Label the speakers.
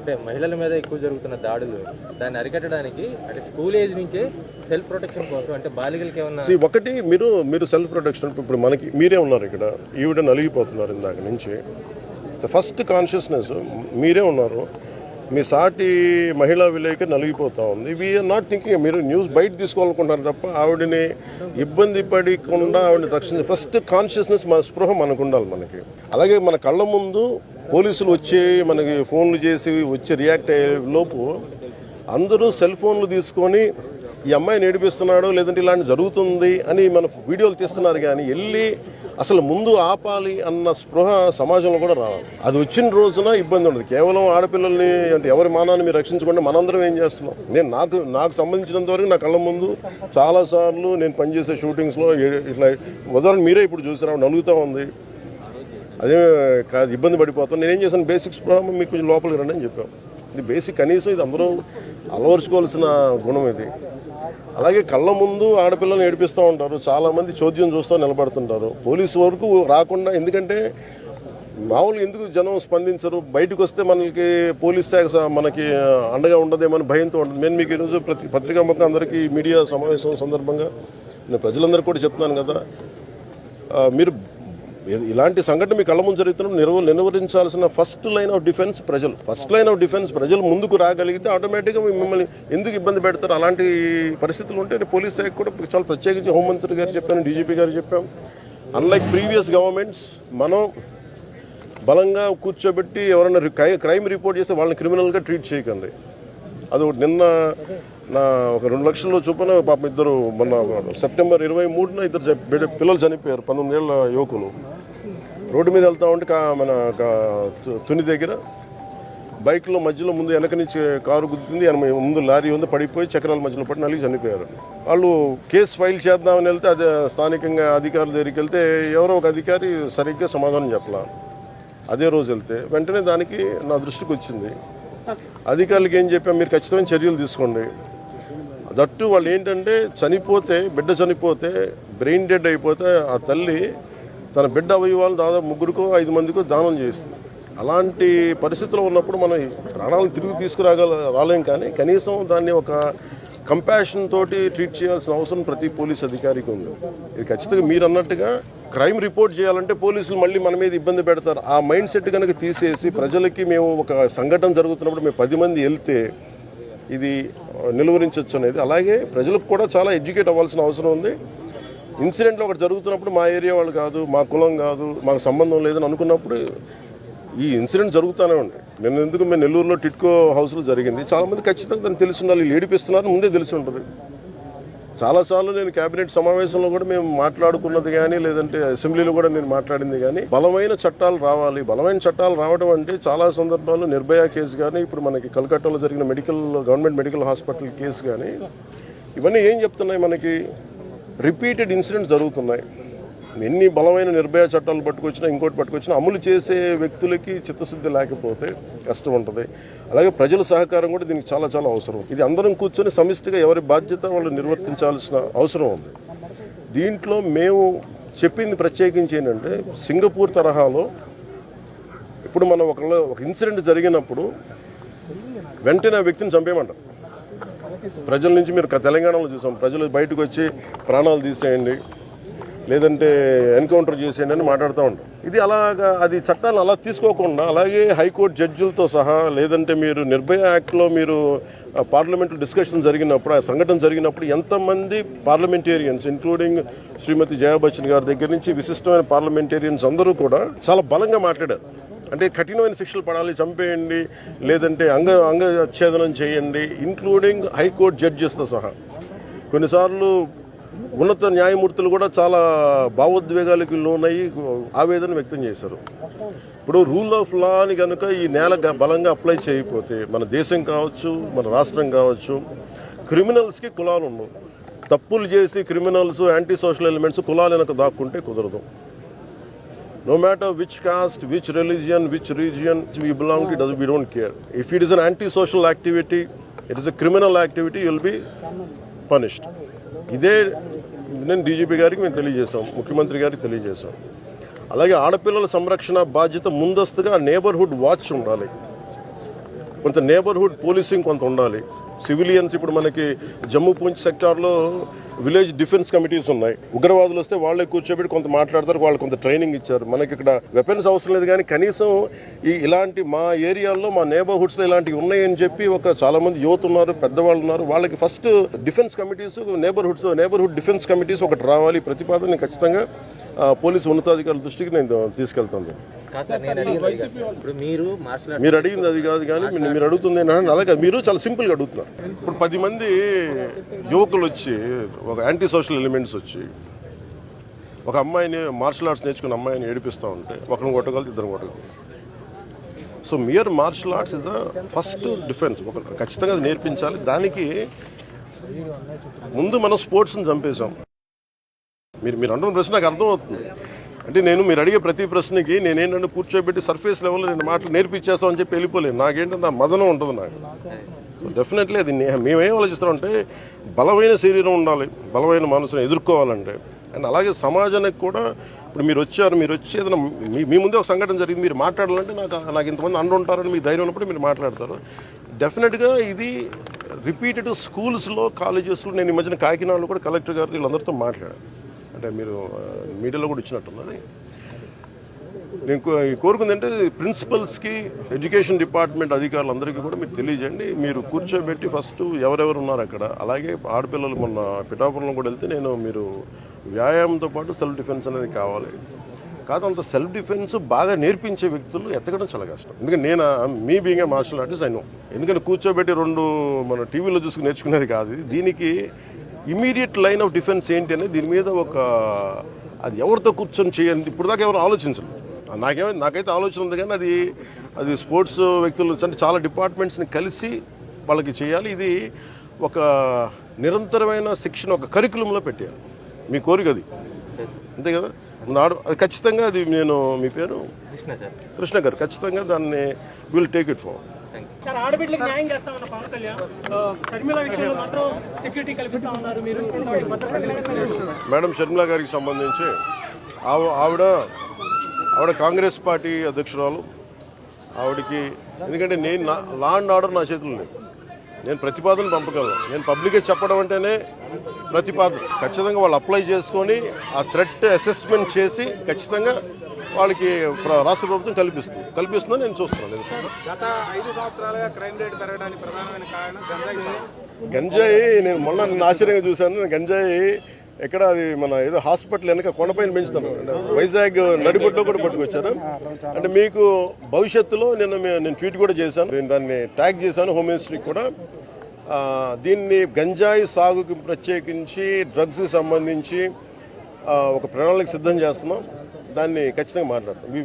Speaker 1: అంటే మహిళల మీద ఎక్కువ జరుగుతున్న దాడులు దాన్ని అరికట్టడానికి అంటే స్కూల్ ఏజ్ నుంచే సెల్ఫ్ ప్రొటెక్షన్ కోసం అంటే బాలికలకి ఏమన్నా
Speaker 2: ఒకటి మీరు సెల్ఫ్ ప్రొటెక్షన్ ఇప్పుడు మనకి మీరే ఉన్నారు ఇక్కడ ఈవిడ నలిగిపోతున్నారు ఇందాక నుంచి ఫస్ట్ కాన్షియస్నెస్ మీరే ఉన్నారు మీ సాటి మహిళా విలేకరు నలిగిపోతూ ఉంది వీఆర్ నాట్ థింకింగ్ మీరు న్యూస్ బయట తీసుకోవాలనుకుంటున్నారు తప్ప ఆవిడని ఇబ్బంది పడకుండా ఆవిడని రక్షించే ఫస్ట్ కాన్షియస్నెస్ మన స్పృహ మనకు ఉండాలి మనకి అలాగే మన కళ్ళ ముందు పోలీసులు వచ్చి మనకి ఫోన్లు చేసి వచ్చి రియాక్ట్ అయ్యే లోపు అందరూ సెల్ ఫోన్లు తీసుకొని ఈ అమ్మాయిని ఏడిపిస్తున్నాడు లేదంటే ఇలాంటి జరుగుతుంది అని మన వీడియోలు తీస్తున్నారు కానీ వెళ్ళి అసలు ముందు ఆపాలి అన్న స్పృహ సమాజంలో కూడా రావాలి అది వచ్చిన రోజున ఇబ్బంది ఉండదు కేవలం ఆడపిల్లల్ని అంటే ఎవరి మానాన్ని మీరు రక్షించకుండా మనందరం ఏం చేస్తున్నాం నేను నాకు సంబంధించినంత వరకు నా కళ్ళ ముందు చాలాసార్లు నేను పనిచేసే షూటింగ్స్లో ఇట్లా ఉదాహరణ మీరే ఇప్పుడు చూసారా నలుగుతూ ఉంది అదే కాదు ఇబ్బంది పడిపోతాం నేనేం చేశాను బేసిక్స్ ప్రాబ్లం మీకు కొంచెం లోపలికి రండి అని చెప్పాం ఇది బేసిక్ కనీసం ఇది అందరూ అలవరుచుకోవాల్సిన గుణం ఇది అలాగే కళ్ళ ముందు ఆడపిల్లలను ఏడిపిస్తూ ఉంటారు చాలామంది చోద్యం చూస్తూ నిలబడుతుంటారు పోలీసు వరకు రాకుండా ఎందుకంటే మామూలుగా ఎందుకు జనం స్పందించరు బయటకు వస్తే మనకి పోలీస్ శాఖ మనకి అండగా ఉండదేమని భయంతో ఉంటుంది నేను మీకు ఈరోజు పత్రికా ముఖం అందరికీ మీడియా సమావేశం సందర్భంగా నేను ప్రజలందరికీ కూడా చెప్తున్నాను కదా మీరు ఇలాంటి సంఘటన మీ కళ్ళ ముందు జరుగుతున్నప్పుడు నిర్వహించాల్సిన ఫస్ట్ లైన్ ఆఫ్ డిఫెన్స్ ప్రజలు ముందుకు రాగలిగితే ఆటోమేటిక్గా మిమ్మల్ని ఎందుకు ఇబ్బంది పెడతారు అలాంటి పరిస్థితులు ఉంటే పోలీస్ శాఖ కూడా చాలా ప్రత్యేకించి హోంమంత్రి గారు చెప్పాను డీజీపీ గారు చెప్పాం అన్లైక్ ప్రీవియస్ గవర్నమెంట్స్ మనం బలంగా కూర్చోబెట్టి ఎవరైనా క్రైమ్ రిపోర్ట్ చేస్తే వాళ్ళని క్రిమినల్గా ట్రీట్ చేయకండి అది నిన్న నా ఒక 2 లక్షల చొప్పున పాపం ఇద్దరు మొన్న సెప్టెంబర్ 23న ఇద్దరు పిల్లలు చనిపోయారు 19 ఏళ్ల యువకులు రోడ్డు మీద వెళ్తా ఉంటే మన తుని దగ్గర బైక్లో మధ్యలో ముందు వెనక నుంచి కారు గుద్దింది ముందు లారీ ఉంది పడిపోయి చక్రాల మధ్యలో పడి నలిగి చనిపోయారు వాళ్ళు కేసు ఫైల్ చేద్దామని వెళ్తే అదే స్థానికంగా అధికారుల దగ్గరికి వెళ్తే ఎవరో ఒక అధికారి సరిగ్గా సమాధానం చెప్పలా అదే రోజు వెళ్తే వెంటనే దానికి నా దృష్టికి వచ్చింది అధికారులకు ఏం చెప్పాం మీరు ఖచ్చితమైన చర్యలు తీసుకోండి దట్టు వాళ్ళు ఏంటంటే బిడ్డ చనిపోతే బ్రెయిన్ డెడ్ అయిపోతే ఆ తల్లి తన బిడ్డ అవయవాలు దాదాపు 3-5 మందికో దానం చేస్తుంది అలాంటి పరిస్థితుల్లో ఉన్నప్పుడు మనం ప్రాణాలను తిరిగి రాలేం కానీ కనీసం దాన్ని ఒక కంపాషన్ తోటి ట్రీట్ చేయాల్సిన అవసరం ప్రతి పోలీస్ అధికారికి ఉంది ఇది ఖచ్చితంగా మీరు అన్నట్టుగా క్రైమ్ రిపోర్ట్ చేయాలంటే పోలీసులు మళ్ళీ మన మీద ఇబ్బంది పెడతారు ఆ మైండ్ సెట్ కనుక తీసేసి ప్రజలకి మేము ఒక సంఘటన జరుగుతున్నప్పుడు మేము 10 మంది వెళ్తే ఇది నిలువరించవచ్చు అనేది అలాగే ప్రజలకు కూడా చాలా ఎడ్యుకేట్ అవ్వాల్సిన అవసరం ఉంది ఇన్సిడెంట్లో ఒకటి జరుగుతున్నప్పుడు మా ఏరియా వాళ్ళు కాదు మా కులం కాదు మాకు సంబంధం లేదని అనుకున్నప్పుడు ఈ ఇన్సిడెంట్ జరుగుతూనే ఉంది మేము నెల్లూరులో టిట్కో హౌస్లో జరిగింది చాలామంది ఖచ్చితంగా దాన్ని తెలిసి ఉండాలి వీళ్ళు ఏడిపిస్తున్నారు ముందే తెలిసి ఉంటుంది చాలాసార్లు నేను కేబినెట్ సమావేశంలో కూడా మేము మాట్లాడుకున్నది కానీ లేదంటే అసెంబ్లీలో కూడా నేను మాట్లాడింది కానీ బలమైన చట్టాలు రావాలి బలమైన చట్టాలు రావడం అంటే చాలా సందర్భాల్లో నిర్భయ కేసు కానీ ఇప్పుడు మనకి కలకట్టాలో జరిగిన గవర్నమెంట్ మెడికల్ హాస్పిటల్ కేసు కానీ ఇవన్నీ ఏం చెప్తున్నాయి మనకి రిపీటెడ్ ఇన్సిడెంట్స్ జరుగుతున్నాయి ఎన్ని బలమైన నిర్భయ చట్టాలు పట్టుకొచ్చినా ఇంకోటి పట్టుకొచ్చినా అమలు చేసే వ్యక్తులకి చిత్తశుద్ధి లేకపోతే కష్టం ఉంటుంది అలాగే ప్రజల సహకారం కూడా దీనికి చాలా చాలా అవసరం ఇది అందరం కూర్చొని సమిష్టిగా ఎవరి బాధ్యత వాళ్ళు నిర్వర్తించాల్సిన అవసరం ఉంది దీంట్లో మేము చెప్పింది ప్రత్యేకించి ఏంటంటే సింగపూర్ తరహాలో ఇప్పుడు మనం ఒక ఇన్సిడెంట్ జరిగినప్పుడు వెంటనే ఆ వ్యక్తిని చంపేయమంటాం ప్రజల నుంచి మీరు తెలంగాణలో చూసాం ప్రజలు బయటకు వచ్చి ప్రాణాలు తీసేయండి లేదంటే ఎన్కౌంటర్ చేసేయండి అని మాట్లాడుతూ ఉంటాం ఇది అలాగా అది చట్టాలు అలా తీసుకోకుండా అలాగే హైకోర్టు జడ్జిలతో సహా లేదంటే మీరు నిర్భయ యాక్ట్లో మీరు పార్లమెంటు డిస్కషన్ జరిగినప్పుడు ఆ సంఘటన జరిగినప్పుడు ఎంతమంది పార్లమెంటేరియన్స్ ఇంక్లూడింగ్ శ్రీమతి జయా బచ్చన్ గారి దగ్గర నుంచి విశిష్టమైన పార్లమెంటేరియన్స్ అందరూ కూడా చాలా బలంగా మాట్లాడారు అంటే కఠినమైన శిక్షలు పడాలి చంపేయండి లేదంటే అంగచ్ఛేదనం చేయండి ఇంక్లూడింగ్ హైకోర్టు జడ్జెస్తో సహా కొన్నిసార్లు ఉన్నత న్యాయమూర్తులు కూడా చాలా భావోద్వేగాలకు లోనయ్యి ఆవేదన వ్యక్తం చేశారు ఇప్పుడు రూల్ ఆఫ్ లా అని కనుక ఈ నేల బలంగా అప్లై చేయకపోతే మన దేశం కావచ్చు మన రాష్ట్రం కావచ్చు క్రిమినల్స్కి కులాలు ఉండవు తప్పులు చేసి క్రిమినల్స్ యాంటీ సోషల్ ఎలిమెంట్స్ కులాలు వెనక దాక్కుంటే కుదరదు no matter which caste, which religion, which region we belong to, we don't care. If it is an anti-social activity, it is a criminal activity, you will be punished. ఇదే నేను DGP గారికి మేము తెలియజేశాం ముఖ్యమంత్రి గారికి తెలియజేశాం అలాగే ఆడపిల్లల సంరక్షణ బాధ్యత ముందస్తుగా నేబర్హుడ్ వాచ్ ఉండాలి కొంత నేబర్హుడ్ పోలీసింగ్ కొంత ఉండాలి. సివిలియన్స్ ఇప్పుడు మనకి జమ్మూ పూంచ్ సెక్టార్లో విలేజ్ డిఫెన్స్ కమిటీస్ ఉన్నాయి. ఉగ్రవాదులు వస్తే వాళ్ళే కూర్చోబెట్టి కొంత మాట్లాడతారు, వాళ్ళు కొంత ట్రైనింగ్ ఇచ్చారు. మనకి ఇక్కడ వెపన్స్ అవసరం లేదు, కానీ కనీసం ఇలాంటి మా ఏరియాల్లో మా నేబర్హుడ్స్లో ఇలాంటివి ఉన్నాయని చెప్పి చాలా మంది యువత ఉన్నారు, పెద్దవాళ్ళు ఉన్నారు, వాళ్ళకి first defence committees neighbourhood defence committees ఒకటి రావాలి. ప్రతిపాదన ఖచ్చితంగా పోలీసు ఉన్నతాధికారుల దృష్టికి నేను తీసుకెళ్తాను. మీరు అడిగింది అది కాదు, కానీ మీరు అడుగుతుంది ఏంటంటే అలాగే మీరు చాలా సింపుల్గా అడుగుతున్నారు. ఇప్పుడు 10 మంది యువకులు వచ్చి ఒక యాంటీ సోషల్ ఎలిమెంట్స్ వచ్చి ఒక అమ్మాయిని మార్షల్ ఆర్ట్స్ నేర్చుకున్న అమ్మాయిని ఏడిపిస్తూ ఉంటే ఒకరిని కొట్టగలదు, ఇద్దరు కొట్టగలదు. So mere martial arts is the first defence. ఖచ్చితంగా అది నేర్పించాలి. దానికి ముందు మనం స్పోర్ట్స్ని చంపేశాం. మీరు అంటున్న ప్రశ్న నాకు అర్థమవుతుంది. అంటే మీరు అడిగే ప్రతి ప్రశ్నకి నేనేంటంటే కూర్చోబెట్టి సర్ఫేస్ లెవెల్లో నేను మాటలు నేర్పించేస్తాం అని చెప్పి వెళ్ళిపోలేను. నాకేంటంటే మదనం ఉంటుంది నాకు. డెఫినెట్లీ అది మేమేం ఆలోచిస్తామంటే బలమైన శరీరం ఉండాలి, బలమైన మనసును ఎదుర్కోవాలంటే. అండ్ అలాగే సమాజానికి కూడా ఇప్పుడు మీరు వచ్చి ఏదైనా మీ ముందే ఒక సంఘటన జరిగింది, మీరు మాట్లాడాలంటే నాకు ఇంతమంది అండ ఉంటారని మీకు ధైర్యం ఉన్నప్పుడు మీరు మాట్లాడతారు. డెఫినెట్గా ఇది రిపీటెడ్ స్కూల్స్లో, కాలేజెస్లో. నేను ఈ మధ్యన కాకినాడలో కూడా కలెక్టర్ గారితో వీళ్ళందరితో మాట్లాడాను. అంటే మీరు మీడియాలో కూడా ఇచ్చినట్టున్నది. నేను కోరుకుందంటే ప్రిన్సిపల్స్కి, ఎడ్యుకేషన్ డిపార్ట్మెంట్ అధికారులందరికీ కూడా మీరు తెలియజేయండి. మీరు కూర్చోబెట్టి ఫస్ట్ ఎవరెవరు ఉన్నారు అక్కడ. అలాగే ఆడపిల్లలు మొన్న పిఠాపురంలో కూడా వెళ్తే మీరు వ్యాయామంతో పాటు సెల్ఫ్ డిఫెన్స్ అనేది కావాలి. కాదు, అంత సెల్ఫ్ డిఫెన్స్ బాగా నేర్పించే వ్యక్తులు ఎత్తకడం చాలా కష్టం. ఎందుకంటే మీ బీయింగ్ ఏ మార్షల్ ఆర్టిస్ట్ అయినా, ఎందుకంటే కూర్చోబెట్టి 2 మన టీవీలో చూసుకుని నేర్చుకునేది కాదు. దీనికి ఇమీడియట్ లైన్ ఆఫ్ డిఫెన్స్ ఏంటి అనేది దీని మీద అది ఎవరితో కూర్చొని చేయండి ఇప్పుడు దాకా ఎవరు ఆలోచించలేదు. నాకైతే ఆలోచన ఉంది, కానీ అది స్పోర్ట్స్ వ్యక్తులు అంటే చాలా డిపార్ట్మెంట్స్ని కలిసి వాళ్ళకి చేయాలి. ఇది ఒక నిరంతరమైన శిక్షణ ఒక కరికులంలో పెట్టాలి. మీ కోరిక అది అంతే కదా. అది ఖచ్చితంగా అది మీ పేరు కృష్ణ గారు, ఖచ్చితంగా దాన్ని will take it forward. Madam Sharmila గారికి సంబంధించి ఆవిడ కాంగ్రెస్ పార్టీ అధ్యక్షురాలు. ఆవిడకి ఎందుకంటే లా అండ్ ఆర్డర్ నా చేతుల్లో లేదు. నేను ప్రతిపాదన పంపగలను. నేను పబ్లిక్గా చెప్పడం అంటేనే ప్రతిపాదన. ఖచ్చితంగా వాళ్ళు అప్లై చేసుకొని ఆ థ్రెట్ అసెస్మెంట్ చేసి ఖచ్చితంగా వాళ్ళకి రాష్ట్ర ప్రభుత్వం కల్పిస్తుందని నేను చూస్తున్నాను. గంజాయి నేను మొన్న ఆశ్చర్యంగా చూశాను. గంజాయి ఎక్కడ అది మన ఏదో హాస్పిటల్ వెనక కొండపైన పెంచుతాను. వైజాగ్ నడిబొడ్లో కూడా పట్టుకొచ్చారు. అంటే మీకు భవిష్యత్తులో నేను ట్వీట్ కూడా చేశాను, నేను దాన్ని ట్యాగ్ చేశాను హోమ్ మినిస్ట్రీకి కూడా. దీన్ని గంజాయి సాగుకి ప్రత్యేకించి డ్రగ్స్కి సంబంధించి ఒక ప్రణాళిక సిద్ధం చేస్తున్నాం. దాన్ని ఖచ్చితంగా మాట్లాడతాం.